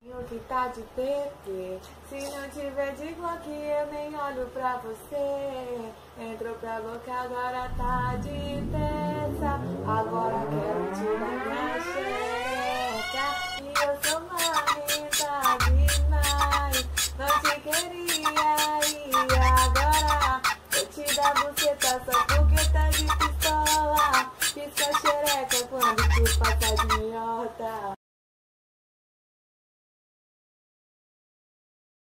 O que tá de TT? Se não tiver de Glock eu nem olho pra você. Entrou pra boca, agora tá de peça. Agora quero tirar minha xereca. E eu sou marrenta demais. Não te queria e agora vou te dar buceta só porque tá de pistola. Pisca xereca quando tu passa de mim.